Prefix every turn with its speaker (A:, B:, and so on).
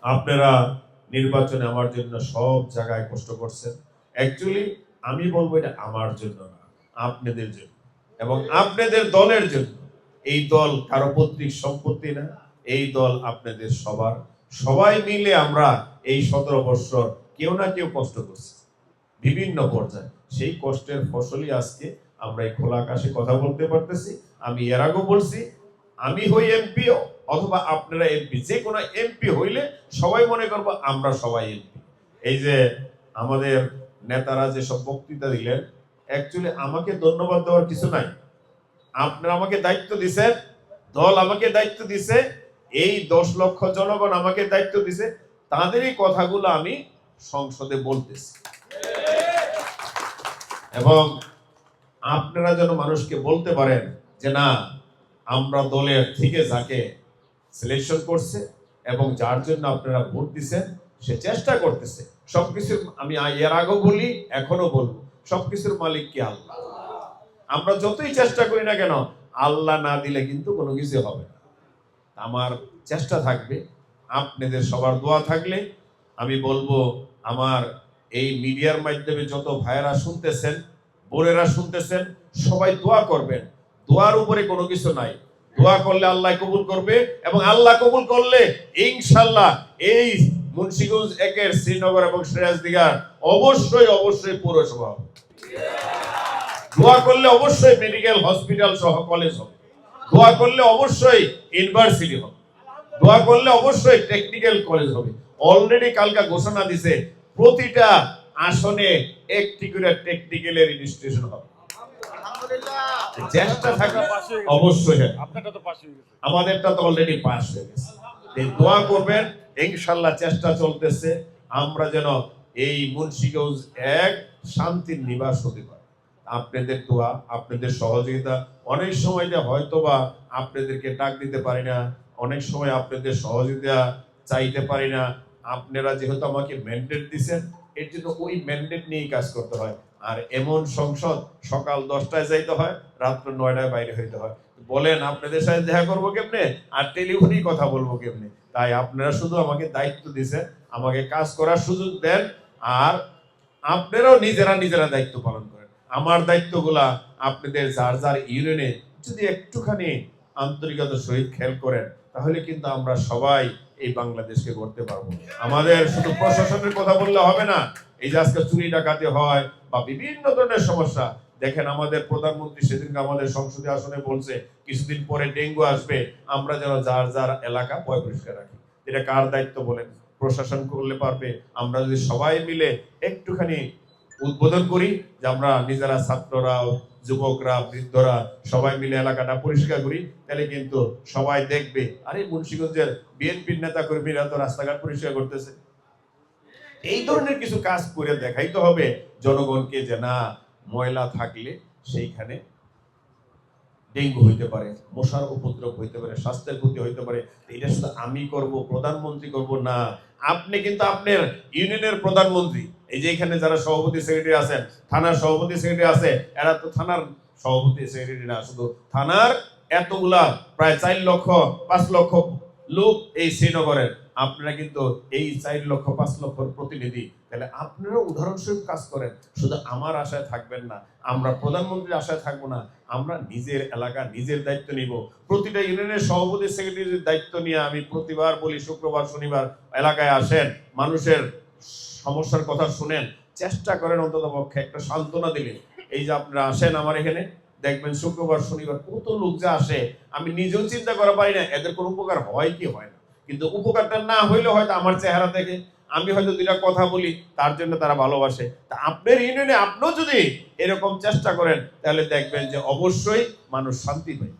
A: আপনারা নির্বাচনে আমার জন্য সব জায়গায় কষ্ট করছেন। অ্যাকচুয়ালি আমি বলবো এটা আমার জন্য না, আপনাদের জন্য এবং আপনাদের দলের জন্য। এই দল কারো পৈতৃক সম্পত্তি না, এই দল আপনাদের সবার। সবাই মিলে আমরা এই 17 বছর কেউ না কেউ কষ্ট করছি বিভিন্ন পর্যায়ে। সেই কষ্টের ফসলই আজকে আমরা এই খোলা আকাশে কথা বলতে পারতেছি। আমি এর আগেও বলছি, আমি হই এমপি অথবা আপনারা এমপি, যে কোনো এমপি হইলে সবাই মনে করবো আমরা সবাই এমপি। এই যে আমাদের নেতারা যেসব বক্তৃতা দিলেন, অ্যাকচুয়ালি আমাকে ধন্যবাদ দেওয়ার কিছু নাই। আপনারা আমাকে দায়িত্ব দিছেন, দল আমাকে দায়িত্ব দিছে, এই 10 লক্ষ জনগণ আমাকে দায়িত্ব দিছে, তাদেরই কথাগুলো আমি সংসদে বলতেছি। এবং আপনারা যেন মানুষকে বলতে পারেন যে না, আমরা দলের থেকে যাকে সিলেকশন করছে এবং যার জন্য আপনারা ভোট দিচ্ছেন সে চেষ্টা করতেছে সবকিছু। আমি এর আগেও বলি, এখনো বলবো, সবকিছুর মালিক কি আল্লাহ। আমরা যতই চেষ্টা করি না কেন, আল্লাহ না দিলে কিন্তু কোনো কিছু হবে না। আমার চেষ্টা থাকবে, আপনাদের সবার দোয়া থাকলে আমি বলবো, আমার এই মিডিয়ার মাধ্যমে যত ভাইয়েরা শুনতেছেন, বোনেরা শুনতেছেন, সবাই দোয়া করবেন। দোয়ার উপরে কোনো কিছু নাই, দোয়া করলে আল্লাহ কবুল করবে এবং আল্লাহ কবুল করলে ইনশাআল্লাহ এই মুন্সিগঞ্জ 1-এর শ্রীনগর এবং সিরাজদিগার অবশ্যই অবশ্যই পৌরসভা হবে। দোয়া করলে অবশ্যই মেডিকেল হসপিটাল সহ কলেজ হবে, দোয়া করলে অবশ্যই ইউনিভার্সিটি হবে, দোয়া করলে অবশ্যই টেকনিক্যাল কলেজ হবে। অলরেডি কালকা ঘোষণা দিছে প্রতিটা আসনে একটি করে টেকনিক্যালের ইনস্টিটিউশন হবে। চেষ্টা থাকা অবশ্যই, আমাদেরটা তো অলরেডি পাস হয়ে গেছে। দোয়া করবেন, ইনশাআল্লাহ চেষ্টা চলতেছে আমরা যেন এই মুন্সিগঞ্জ 1 শান্তির নিবাস হতে পারে। আপনাদের দোয়া, আপনাদের সহযোগিতা, অনেক সময় যে হয়তোবা আপনাদেরকে ডাক দিতে পারি না, অনেক সময় আপনাদের সহযোগিতা চাইতে পারি না। আপনারা যেহেতু আমাকে ম্যান্ডেট দিচ্ছেন, এর জন্য ওই ম্যান্ডেট নিয়েই কাজ করতে হয়। আর এমন সংসদ সকাল 10টায় যাইতে হয়, রাত্র 9টায় বাইরে হইতে হয়। বলেন আপনাদের সাথে দেখা করবো কেমনে আর টেলিফোনেই কথা বলবো কেমনে? তাই আপনারা শুধু আমাকে দায়িত্ব দিচ্ছেন, আমাকে কাজ করার সুযোগ দেন, আর আপনারাও নিজেরা দায়িত্ব পালন করেন। আমার দায়িত্বগুলা আপনাদের যার যার ইউনিয়নে যদি একটুখানি আন্তরিকতার সহিত খেয়াল করেন, তাহলে কিন্তু আমরা সবাই এই বাংলাদেশকে গড়তে পারবো। আমাদের শুধু প্রশাসনের কথা বললে হবে না। এই যে আজকে চুরি ডাকাতি হয় বা বিভিন্ন ধরনের সমস্যা, দেখেন আমাদের প্রধানমন্ত্রী সেদিনকে আমাদের সংসদীয় আসনে বলছে কিছুদিন পরে ডেঙ্গু আসবে, আমরা যেন যার যার এলাকা পরিষ্কার রাখি। এটা কার দায়িত্ব বলেন? প্রশাসন করলে পারবে। আমরা যদি সবাই মিলে একটুখানি উদ্বোধন করি যে আমরা নিজেরা, ছাত্ররা, যুবকরা, বৃদ্ধরা সবাই মিলে এলাকাটা পরিষ্কার করি, তাহলে কিন্তু সবাই দেখবে আরে মুন্সিগঞ্জের বিএনপির নেতা কর্মীরা তো রাস্তাঘাট পরিষ্কার করতেছে। এই ধরনের কিছু কাজ করে দেখাইতে হবে জনগণকে যে না, ময়লা থাকলে সেইখানে ডেঙ্গু হইতে পারে, মশার উপদ্রব হইতে পারে, স্বাস্থ্যের ক্ষতি হইতে পারে। এটা শুধু আমি করব, প্রধানমন্ত্রী করব না, আপনি কিন্তু আপনার ইউনিয়নের প্রধানমন্ত্রী। এই যে এখানে যারা সভাপতি সেক্রেটারি আছেন, থানার সভাপতি সেক্রেটারি আছে, এরা তো থানার সভাপতি সেক্রেটারি না, শুধু থানার এতগুলা প্রায় 4 লক্ষ 5 লক্ষ লোক এই শ্রীনগরের। আপনারা কিন্তু এই 4 লক্ষ 5 লক্ষর প্রতিনিধি, তাহলে আপনারাও উদাহরণস্বরূপ কাজ করেন। শুধু আমার আশায় থাকবেন না, আমরা প্রধানমন্ত্রীর আশায় থাকবো না, আমরা নিজের এলাকা নিজের দায়িত্ব নিব। প্রতিটা ইউনিয়নের সভাপতি সেক্রেটারির দায়িত্ব নিয়ে আমি প্রতিবার বলি, শুক্রবার শনিবার এলাকায় আসেন, মানুষের সমস্যার কথা শুনেন, চেষ্টা করেন অন্তত পক্ষে একটা সান্ত্বনা দিলে। এই যে আপনারা আসেন আমার এখানে, দেখবেন শুক্রবার শনিবার কত লোক যে আসে, আমি নিজেও চিন্তা করা পারি না এদের কোনো উপকার হয় কি হয় না। কিন্তু উপকারটা না হইলে হয়তো আমার চেহারা থেকে আমি হয়তো 2টা কথা বলি, তার জন্য তারা ভালোবাসে। তা আপনার ইউনিয়নে আপনিও যদি এরকম চেষ্টা করেন, তাহলে দেখবেন যে অবশ্যই মানুষ শান্তি পায়।